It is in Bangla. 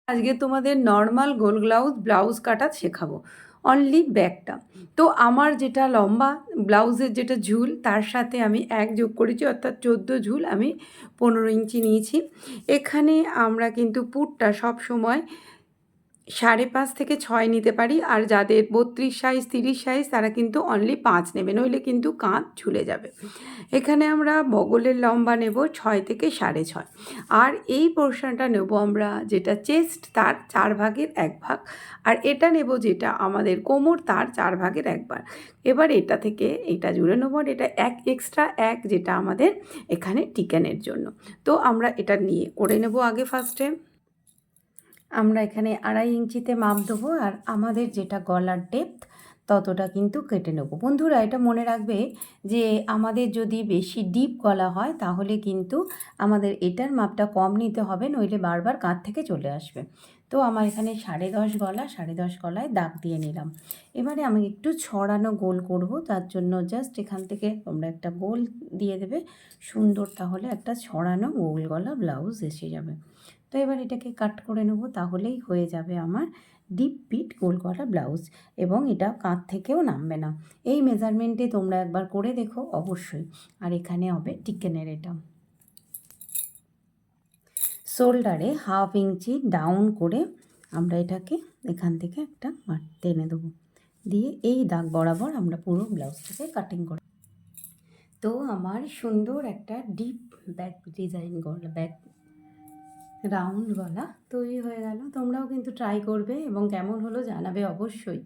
আজকে তোমাদের নর্মাল গোল ব্লাউজ কাটা শেখাবো, অনলি ব্যাকটা। তো আমার যেটা লম্বা ব্লাউজের যেটা ঝুল তার সাথে আমি এক যোগ করেছি, অর্থাৎ 14 ঝুল আমি 15 ইঞ্চি নিয়েছি। এখানে আমরা কিন্তু পুটটা সব সময় 5.5 থেকে 6 নিতে পারি, আর যাদের 32 সাইজ 30 সাইজ তারা কিন্তু অনলি 5 নেবে, নইলে কিন্তু কাঁধ ঝুলে যাবে। এখানে আমরা বগলের লম্বা নেব 6 থেকে 6.5, আর এই পোর্শনটা নেব আমরা যেটা চেস্ট তার 4 ভাগের 1 ভাগ, আর এটা নেব যেটা আমাদের কোমর তার 4 ভাগের 1 ভাগ। এবার এটা থেকে এটা জুড়ে নেব, আর এটা এক্সট্রা এক যেটা আমাদের এখানে টিকেনের জন্য। তো আমরা এটা নিয়ে করে নেব আগে। ফার্স্টে আমরা এখানে 2.5 ইঞ্চিতে মাপ দেবো, আর আমাদের যেটা গলার ডেপথ ততটা কিন্তু কেটে নেব। বন্ধুরা এটা মনে রাখবে যে আমাদের যদি বেশি ডিপ গলা হয় তাহলে কিন্তু আমাদের এটার মাপটা কম নিতে হবে, নইলে বারবার কাঁধ থেকে চলে আসবে। তো আমার এখানে 10.5 গলা, 10.5 গলায় দাগ দিয়ে নিলাম। এবারে আমি একটু ছড়ানো গোল করব, তার জন্য জাস্ট এখান থেকে তোমরা একটা গোল দিয়ে দেবে সুন্দর, তাহলে একটা ছড়ানো গোল গলা ব্লাউজ এসে যাবে। তো এবার এটাকে কাট করে নেব, তাহলেই হয়ে যাবে আমার ডিপ পিট গোল গলা ব্লাউজ, এবং এটা কাঁধ থেকেও নামবে না। এই মেজারমেন্টে তোমরা একবার করে দেখো অবশ্যই। আর এখানে হবে টিকেনের এটা শোল্ডারে 1/2 ইঞ্চি ডাউন করে আমরা এটাকে এখান থেকে একটা টেনে দেবো, দিয়ে এই দাগ বরাবর আমরা পুরো ব্লাউজটাকে কাটিং করব। তো আমার সুন্দর একটা ডিপ ব্যাক ডিজাইন গলা ব্যাক রাউন্ড গলা তৈরি হয়ে গেল। তোমরাও কিন্তু ট্রাই করবে এবং কেমন হলো জানাবে অবশ্যই।